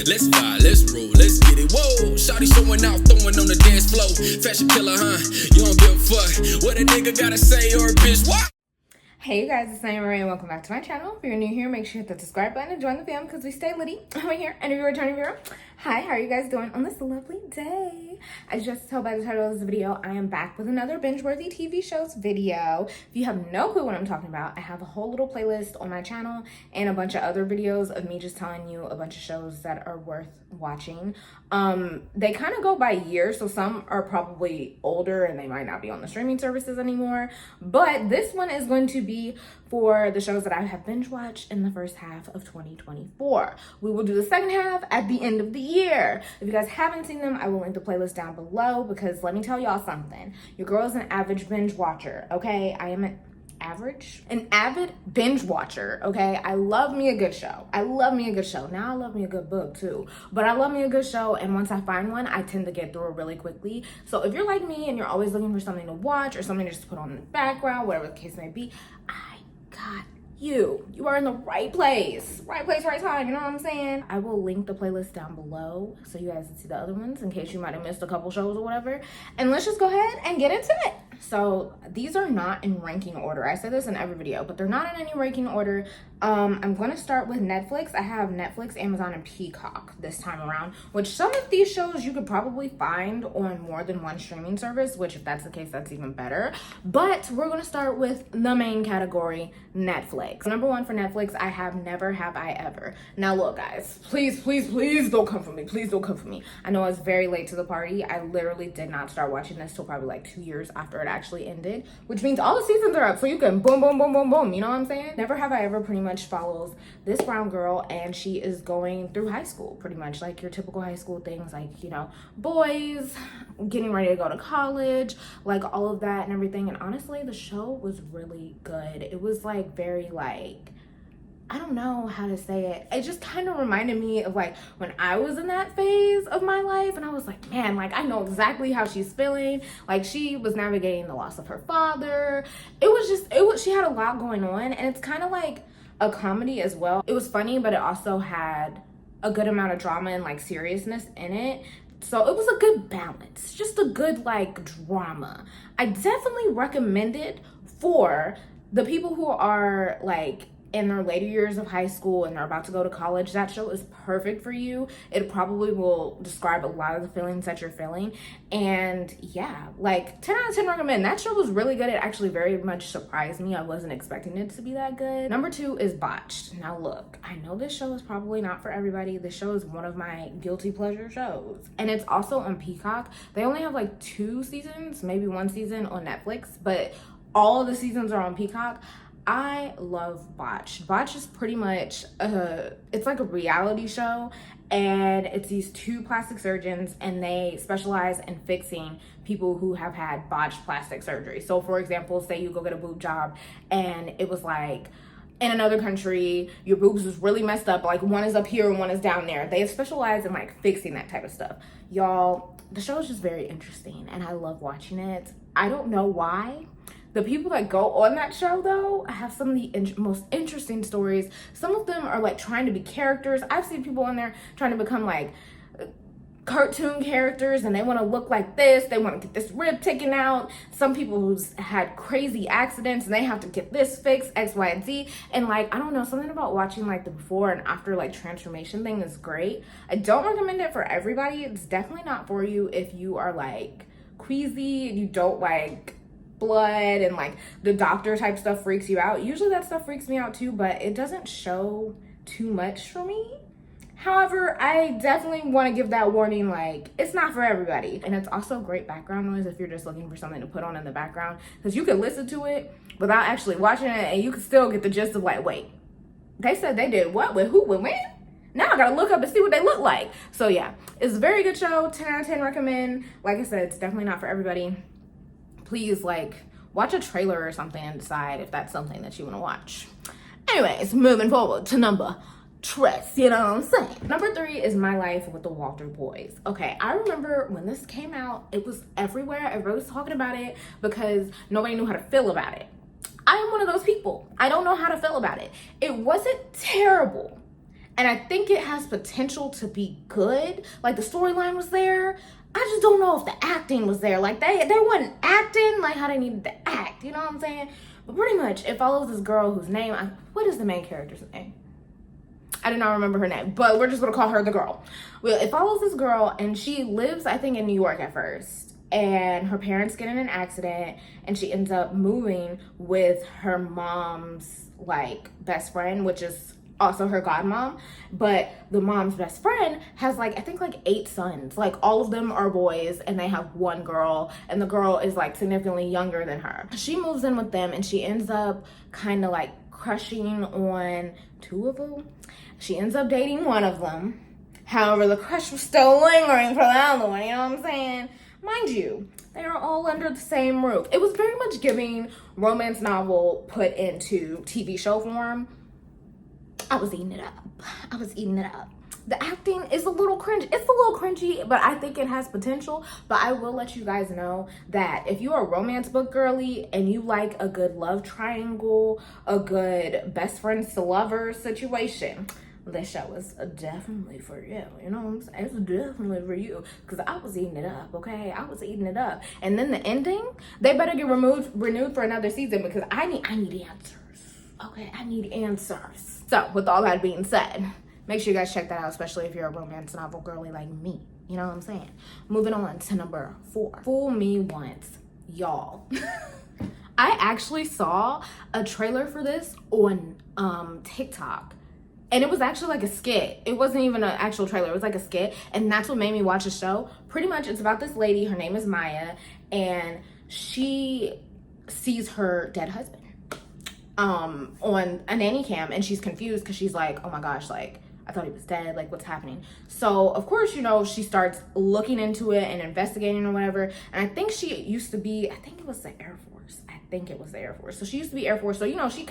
Let's vibe, let's roll, let's get it. Whoa, shawty showing out, throwing on the dance floor. Fashion killer, huh? You don't give a fuck what a nigga gotta say or a bitch. What? Hey you guys, it's Naimahrae and welcome back to my channel. If you're new here, make sure you hit the subscribe button and join the fam because we stay litty over here. And if you're a returning viewer, hi, how are you guys doing on this lovely day? As you just tell by the title of this video, I am back with another binge-worthy TV shows video. If you have no clue what I'm talking about, I have a whole little playlist on my channel and a bunch of other videos of me just telling you a bunch of shows that are worth watching. They kind of go by year, so some are probably older and they might not be on the streaming services anymore, but this one is going to be for the shows that I have binge watched in the first half of 2024. We will do the second half at the end of the year. If you guys haven't seen them, I will link the playlist down below because let me tell y'all something. Your girl is an average binge watcher, okay? I am an avid binge watcher, okay? I love me a good show. I love me a good show. Now I love me a good book too, but I love me a good show, and once I find one, I tend to get through it really quickly. So if you're like me and you're always looking for something to watch or something to just put on in the background, whatever the case may be, I got you. You are in the right place, right time, you know what I'm saying? I will link the playlist down below so you guys can see the other ones in case you might have missed a couple shows or whatever. And let's just go ahead and get into it. So these are not in ranking order. I say this in every video, but they're not in any ranking order. I'm gonna start with Netflix. I have Netflix, Amazon, and Peacock this time around, which some of these shows you could probably find on more than one streaming service, which if that's the case, that's even better. But we're gonna start with the main category, Netflix. Number one for Netflix, I have Never Have I Ever. Now look guys, please don't come for me. Please don't come for me. I know I was very late to the party. I literally did not start watching this till probably like 2 years after it actually ended, which means all the seasons are up, so you can boom, boom, boom, boom, boom. You know what I'm saying? Never Have I Ever pretty much follows this brown girl, and she is going through high school, pretty much like your typical high school things, like, you know, boys getting ready to go to college, like all of that and everything. And honestly, the show was really good. It was like very like, I don't know how to say it. It just kind of reminded me of like when I was in that phase of my life, and I was like, man, like I know exactly how she's feeling. Like she was navigating the loss of her father. She had a lot going on, and it's kind of like a comedy as well. It was funny, but it also had a good amount of drama and like seriousness in it. So it was a good balance, just a good like drama. I definitely recommend it for the people who are like in their later years of high school and they're about to go to college. That show is perfect for you. It probably will describe a lot of the feelings that you're feeling. And yeah, like 10 out of 10 recommend. That show was really good. It actually very much surprised me. I wasn't expecting it to be that good. Number two is Botched. Now look, I know this show is probably not for everybody. This show is one of my guilty pleasure shows, and it's also on Peacock. They only have like 2 seasons, maybe 1 season on Netflix, but all of the seasons are on Peacock. I love Botched. Botched is pretty much it's like a reality show, and it's these 2 plastic surgeons, and they specialize in fixing people who have had botched plastic surgery. So for example, say you go get a boob job and it was like in another country, your boobs was really messed up, like one is up here and one is down there. They specialize in like fixing that type of stuff. Y'all, the show is just very interesting and I love watching it. I don't know why. The people that go on that show, though, have some of the most interesting stories. Some of them are like trying to be characters. I've seen people on there trying to become like cartoon characters, and they want to look like this. They want to get this rib taken out. Some people who's had crazy accidents and they have to get this fixed, X, Y, and Z. And like, I don't know, something about watching like the before and after like transformation thing is great. I don't recommend it for everybody. It's definitely not for you if you are like queasy and you don't like blood and like the doctor type stuff freaks you out. Usually that stuff freaks me out too, but it doesn't show too much for me. However, I definitely want to give that warning, like it's not for everybody. And it's also great background noise if you're just looking for something to put on in the background, because you can listen to it without actually watching it and you can still get the gist of like, wait, they said they did what with who with when? Now I gotta look up and see what they look like. So yeah, it's a very good show. 10 out of 10 recommend. Like I said, it's definitely not for everybody. Please like watch a trailer or something and decide if that's something that you want to watch. Anyways, moving forward to number Tress, you know what I'm saying? Number 3 is My Life with the Walter Boys. Okay, I remember when this came out, it was everywhere. Everybody was talking about it because nobody knew how to feel about it. I am one of those people. I don't know how to feel about it. It wasn't terrible, and I think it has potential to be good. Like, the storyline was there. I just don't know if the acting was there. Like, they wasn't acting like how they needed to act, you know what I'm saying? But pretty much, it follows this girl whose name, what is the main character's name? I do not remember her name, but we're just gonna call her the girl. Well, it follows this girl, and she lives, I think, in New York at first. And her parents get in an accident, and she ends up moving with her mom's, like, best friend, which is also her godmom. But the mom's best friend has, like, I think, like, 8 sons. Like, all of them are boys, and they have one girl, and the girl is, like, significantly younger than her. She moves in with them, and she ends up kind of, like, crushing on 2 of them. She ends up dating one of them. However, the crush was still lingering for the other one, you know what I'm saying? Mind you, they are all under the same roof. It was very much giving romance novel put into TV show form. I was eating it up. The acting is a little cringe. It's a little cringy, but I think it has potential. But I will let you guys know that if you're a romance book girly and you like a good love triangle, a good best friends to lovers situation, this show is definitely for you. You know what I'm saying? It's definitely for you. Because I was eating it up, okay? I was eating it up. And then the ending, they better get renewed for another season, because I need answers. Okay, I need answers. So, with all that being said, make sure you guys check that out, especially if you're a romance novel girly like me. You know what I'm saying? Moving on to number 4. Fool Me Once. Y'all. I actually saw a trailer for this on TikTok. And it was actually like a skit. It wasn't even an actual trailer. It was like a skit. And that's what made me watch the show. Pretty much, it's about this lady. Her name is Maya. And she sees her dead husband on a nanny cam. And she's confused because she's like, oh my gosh, like, I thought he was dead. Like, what's happening? So, of course, you know, she starts looking into it and investigating or whatever. And I think she used to be, I think it was the Air Force. So she used to be Air Force. So, you know, she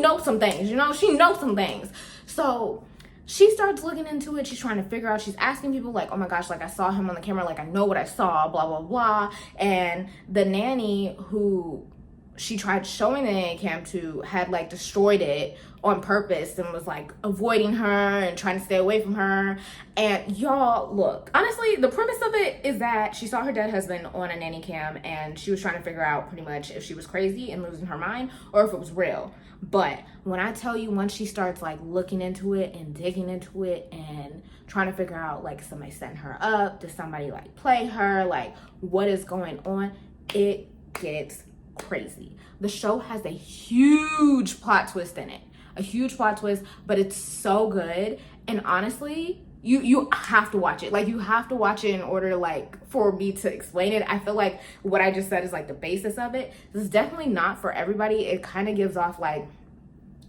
knows some things, you know, she knows some things. So she starts looking into it. She's trying to figure out, she's asking people like, oh my gosh, like I saw him on the camera. Like I know what I saw, blah, blah, blah. And the nanny who she tried showing the nanny cam to had like destroyed it on purpose and was like avoiding her and trying to stay away from her. And y'all, look, honestly, the premise of it is that she saw her dead husband on a nanny cam and she was trying to figure out pretty much if she was crazy and losing her mind or if it was real. But when I tell you, once she starts like looking into it and digging into it and trying to figure out like somebody setting her up, did somebody like play her, like what is going on, it gets crazy. The show has a huge plot twist in it. A huge plot twist, but it's so good. And honestly, you have to watch it. Like, you have to watch it in order, like, for me to explain it. I feel like what I just said is, like, the basis of it. This is definitely not for everybody. It kind of gives off, like,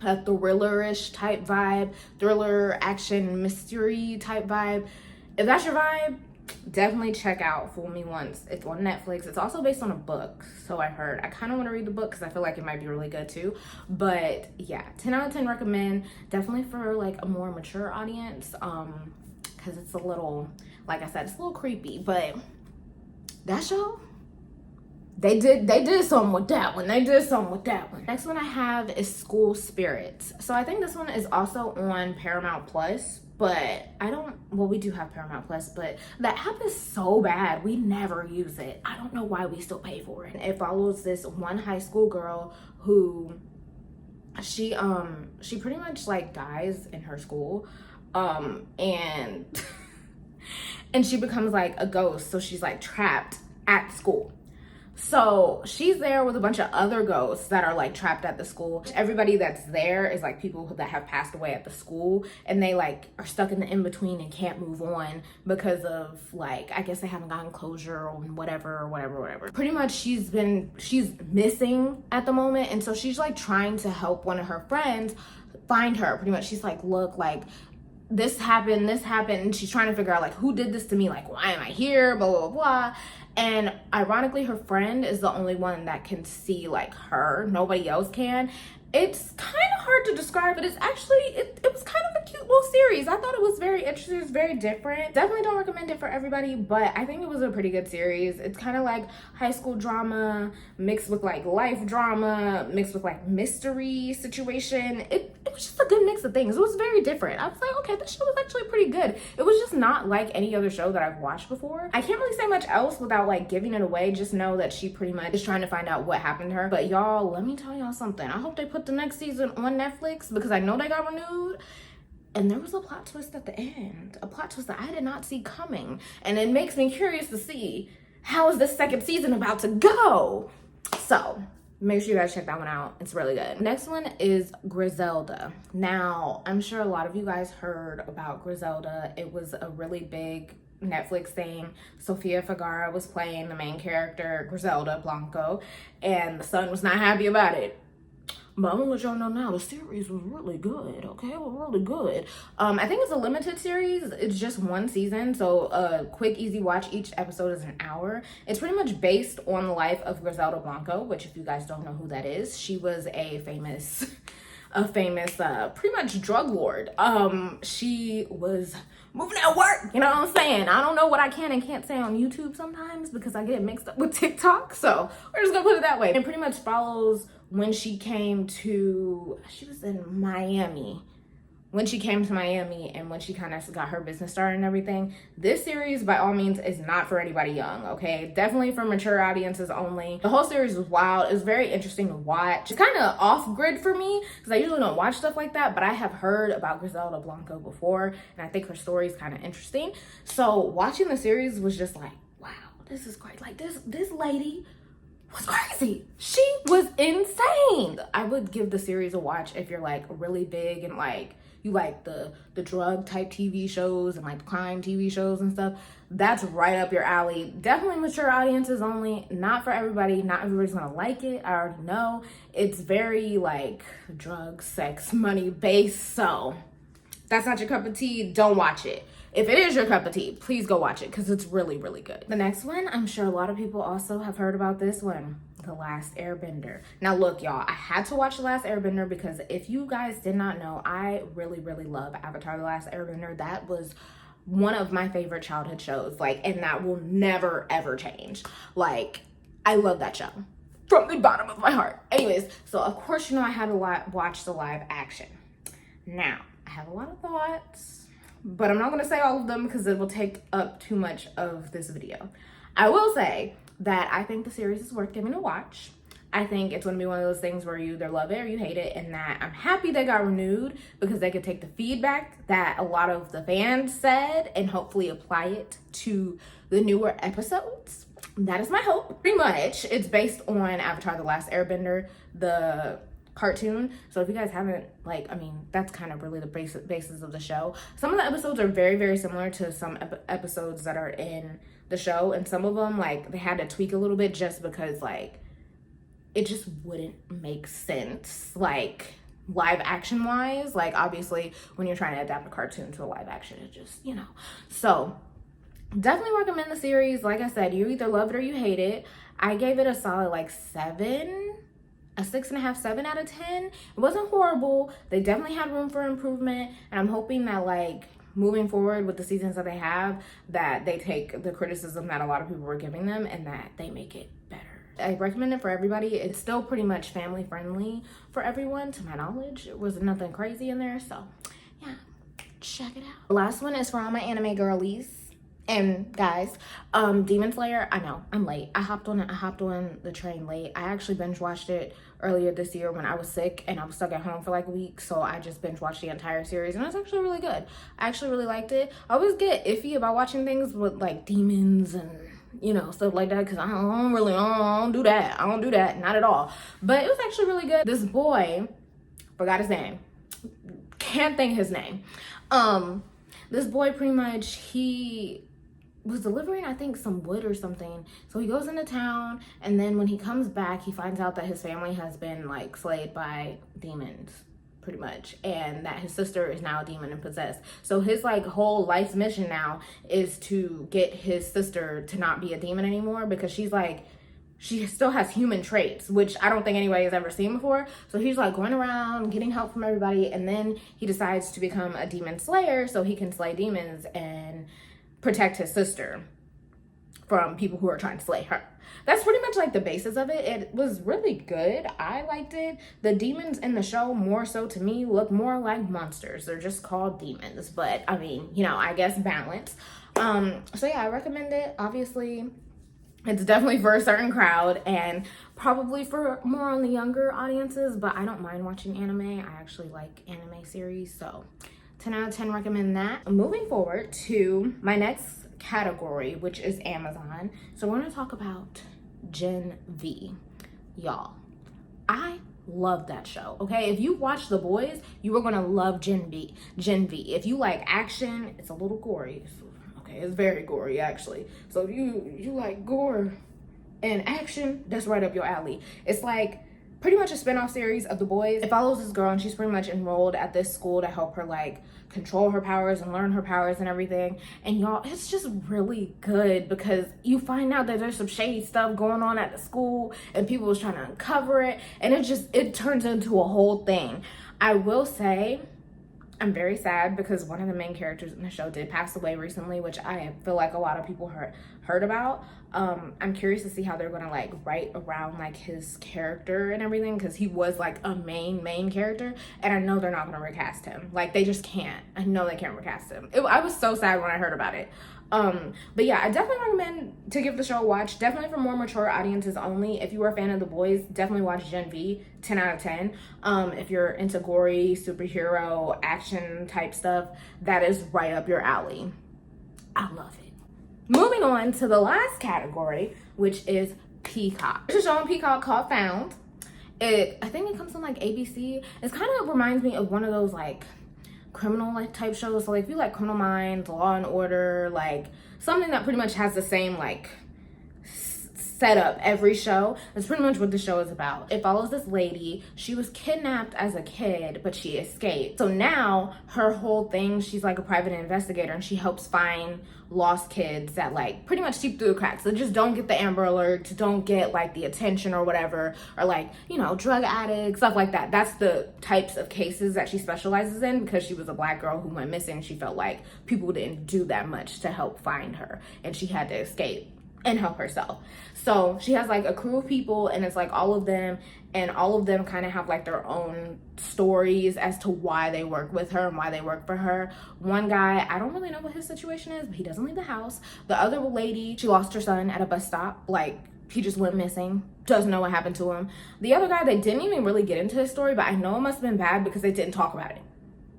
a thriller-ish type vibe. Thriller, action, mystery type vibe. If that's your vibe, definitely check out Fool Me Once. It's on Netflix. It's also based on a book, so I heard. I kind of want to read the book because I feel like it might be really good too. But yeah, 10 out of 10 recommend. Definitely for like a more mature audience, because it's a little, like I said, it's a little creepy. But that show, they did something with that one. Next one I have is School Spirits. So I think this one is also on Paramount Plus. But we do have Paramount Plus, but the app is so bad, we never use it. I don't know why we still pay for it. It follows this one high school girl who, she pretty much like dies in her school, and she becomes like a ghost, so she's like trapped at school. So she's there with a bunch of other ghosts that are like trapped at the school. Everybody that's there is like people that have passed away at the school, and they like are stuck in the in-between and can't move on because of like, I guess they haven't gotten closure on whatever. Pretty much she's missing at the moment, and so she's like trying to help one of her friends find her. Pretty much she's like, look, like this happened, and she's trying to figure out like who did this to me, like why am I here, blah blah blah. And ironically, her friend is the only one that can see like her. Nobody else can. It's kind of hard to describe, but it's actually, it was kind of a cute little series. I thought it was very interesting. It's very different. Definitely don't recommend it for everybody, but I think it was a pretty good series. It's kind of like high school drama mixed with like life drama mixed with like mystery situation. It was just a good mix of things. It was very different. I was like, okay, this show was actually pretty good. It was just not like any other show that I've watched before. I can't really say much else without like giving it away. Just know that she pretty much is trying to find out what happened to her. But y'all, let me tell y'all something. I hope they put the next season on Netflix because I know they got renewed. And there was a plot twist at the end. A plot twist that I did not see coming. And it makes me curious to see how is this second season about to go. So make sure you guys check that one out. It's really good. Next one is Griselda. Now, I'm sure a lot of you guys heard about Griselda. It was a really big Netflix thing. Sofia Vergara was playing the main character, Griselda Blanco, and the son was not happy about it. But I'm gonna let y'all know now, the series was really good, okay? It was really good. I think it's a limited series. It's just one season, so a quick, easy watch. Each episode is an hour. It's pretty much based on the life of Griselda Blanco, which if you guys don't know who that is, she was a famous pretty much drug lord. She was moving at work, you know what I'm saying? I don't know what I can and can't say on YouTube sometimes because I get mixed up with TikTok, so we're just gonna put it that way. It pretty much follows when she was in Miami. When she came to Miami and when she kind of got her business started and everything. This series, by all means, is not for anybody young, okay? Definitely for mature audiences only. The whole series was wild. It was very interesting to watch. It's kind of off-grid for me because I usually don't watch stuff like that, but I have heard about Griselda Blanco before, and I think her story is kind of interesting. So watching the series was just like, wow, this is great. Like, this lady was crazy. She was insane. I would give the series a watch if you're like really big and like you like the drug type TV shows and like crime TV shows and stuff. That's right up your alley. Definitely mature audiences only. Not for everybody. Not everybody's gonna like it. I already know. It's very like drug, sex, money based. So that's not your cup of tea. Don't watch it. If it is your cup of tea, please go watch it because it's really, really good. The next one, I'm sure a lot of people also have heard about this one, The Last Airbender. Now look, y'all, I had to watch The Last Airbender because if you guys did not know, I really, really love Avatar The Last Airbender. That was one of my favorite childhood shows, like, and that will never, ever change. Like, I love that show from the bottom of my heart. Anyways, so of course, you know, I had to watch the live action. Now, I have a lot of thoughts, but I'm not going to say all of them because it will take up too much of this video. I will say that I think the series is worth giving a watch. I think it's going to be one of those things where you either love it or you hate it, and that I'm happy they got renewed because they could take the feedback that a lot of the fans said and hopefully apply it to the newer episodes. That is my hope. Pretty much, it's based on Avatar The Last Airbender, the cartoon. So if you guys haven't, like, I mean, that's kind of really the basis of the show. Some of the episodes are very, very similar to some episodes that are in the show, and some of them, like, they had to tweak a little bit just because, like, it just wouldn't make sense, like, live action wise. Like, obviously when you're trying to adapt a cartoon to a live action, it just, you know. So definitely recommend the series. Like I said, you either love it or you hate it. I gave it a solid like 6.5, 7 out of 10. It wasn't horrible. They definitely had room for improvement, and I'm hoping that, like, moving forward with the seasons that they have, that they take the criticism that a lot of people were giving them and that they make it better. I recommend it for everybody. It's still pretty much family friendly for everyone, to my knowledge. It was nothing crazy in there, so yeah, check it out. The last one is for all my anime girlies and guys. Demon Slayer. I know I'm late. I hopped on the train late. I actually binge watched it earlier this year when I was sick and I was stuck at home for like a week, so I just binge watched the entire series, and it's actually really good. I actually really liked it. I always get iffy about watching things with like demons and, you know, stuff like that, because I don't do that. I don't do that, not at all. But it was actually really good. This boy, forgot his name, can't think his name. This boy, pretty much, he was delivering, I think, some wood or something. So he goes into town, and then when he comes back, he finds out that his family has been like slayed by demons, pretty much, and that his sister is now a demon and possessed. So his like whole life's mission now is to get his sister to not be a demon anymore, because she's like, she still has human traits, which I don't think anybody has ever seen before. So he's like going around getting help from everybody, and then he decides to become a demon slayer so he can slay demons and protect his sister from people who are trying to slay her. That's pretty much like the basis of it. It was really good. I liked it. The demons in the show, more so to me, look more like monsters. They're just called demons, but I mean, you know, I guess balance. So yeah, I recommend it. Obviously, it's definitely for a certain crowd and probably for more on the younger audiences, but I don't mind watching anime. I actually like anime series, so 10 out of 10 recommend that. Moving forward to my next category, which is Amazon. So we're gonna talk about Gen V. Y'all, I love that show, okay? If you watch The Boys, you are gonna love Gen V. If you like action, it's a little gory. Okay, it's very gory actually. So if you like gore and action, that's right up your alley. It's like pretty much a spin-off series of The Boys. It follows this girl and she's pretty much enrolled at this school to help her like control her powers and learn her powers and everything. And y'all, it's just really good because you find out that there's some shady stuff going on at the school and people was trying to uncover it, and it turns into a whole thing. I will say I'm very sad because one of the main characters in the show did pass away recently, which I feel like a lot of people heard about. I'm curious to see how they're gonna like write around like his character and everything, because he was like a main character, and I know they're not gonna recast him. Like they just can't. I know they can't recast him. I was so sad when I heard about it. But yeah, I definitely recommend to give the show a watch. Definitely for more mature audiences only. If you are a fan of The Boys, definitely watch Gen V. 10 out of 10. If you're into gory superhero action type stuff, that is right up your alley. I love it. Moving on to the last category, which is Peacock. There's a show on Peacock called Found. I think it comes on like ABC. It kind of reminds me of one of those like criminal like type shows. So like if you like Criminal Minds, Law and Order, like something that pretty much has the same like setup every show. That's pretty much what the show is about. It follows this lady. She was kidnapped as a kid, but she escaped. So now her whole thing, she's like a private investigator and she helps find lost kids that like pretty much seep through the cracks. So just don't get the Amber Alert, don't get like the attention or whatever, or like, you know, drug addicts, stuff like that. That's the types of cases that she specializes in, because she was a Black girl who went missing. She felt like people didn't do that much to help find her and she had to escape and help herself. So she has like a crew of people, and it's like all of them, and all of them kind of have like their own stories as to why they work with her and why they work for her. One guy, I don't really know what his situation is, but he doesn't leave the house. The other lady, she lost her son at a bus stop. Like he just went missing, doesn't know what happened to him. The other guy, they didn't even really get into his story, but I know it must have been bad because they didn't talk about it.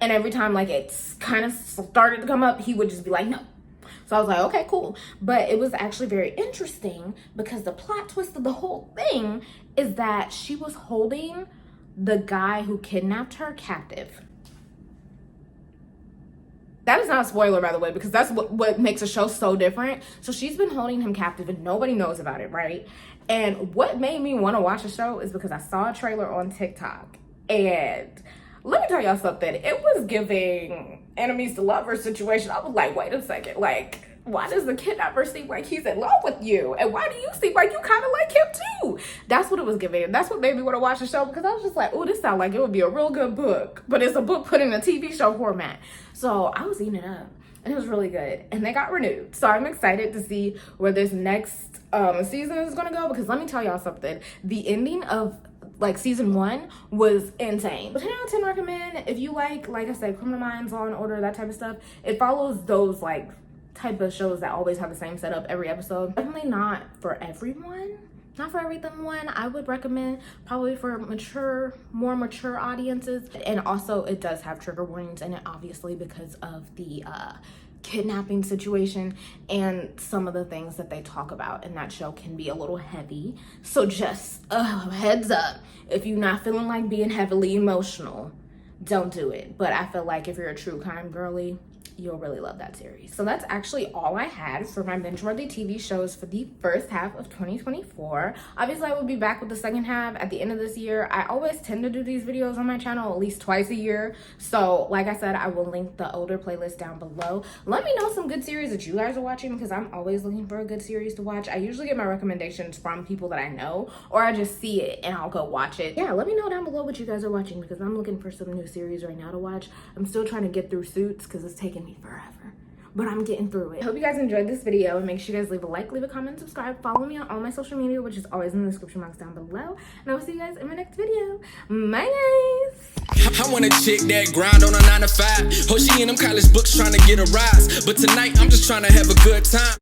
And every time like it's kind of started to come up, he would just be like, no. So I was like, okay, cool. But it was actually very interesting because the plot twist of the whole thing is that she was holding the guy who kidnapped her captive. That is not a spoiler, by the way, because that's what makes a show so different. So she's been holding him captive and nobody knows about it, right? And what made me want to watch the show is because I saw a trailer on TikTok. And let me tell y'all something. It was giving enemies to lovers situation. I was like, wait a second. Like, why does the kidnapper seem like he's in love with you? And why do you seem like you kind of like him too? That's what it was giving. That's what made me want to watch the show, because I was just like, oh, this sounds like it would be a real good book. But it's a book put in a TV show format. So I was eating it up. And it was really good. And they got renewed. So I'm excited to see where this next season is going to go. Because let me tell y'all something. The ending of like season 1 was insane. But 10 out of 10 recommend if you like I said, Criminal Minds, Law and Order, that type of stuff. It follows those like type of shows that always have the same setup every episode. Definitely not for everyone. Not for everyone. I would recommend probably for more mature audiences. And also it does have trigger warnings in it, obviously, because of the kidnapping situation, and some of the things that they talk about in that show can be a little heavy. So just heads up, if you're not feeling like being heavily emotional, don't do it. But I feel like if you're a true crime girly, you'll really love that series. So that's actually all I had for my binge-worthy TV shows for the first half of 2024. Obviously, I will be back with the second half at the end of this year. I always tend to do these videos on my channel at least twice a year. So like I said, I will link the older playlist down below. Let me know some good series that you guys are watching, because I'm always looking for a good series to watch. I usually get my recommendations from people that I know, or I just see it and I'll go watch it. Yeah, let me know down below what you guys are watching, because I'm looking for some new series right now to watch. I'm still trying to get through Suits because it's taking me forever. but I'm getting through it. I hope you guys enjoyed this video, and make sure you guys leave a like, leave a comment, subscribe, follow me on all my social media, which is always in the description box down below, and I will see you guys in my next video. Bye guys. I want a chick that grind on a 9 to 5. Oh, she in them college books trying to get a rise. But tonight, I'm just trying to have a good time.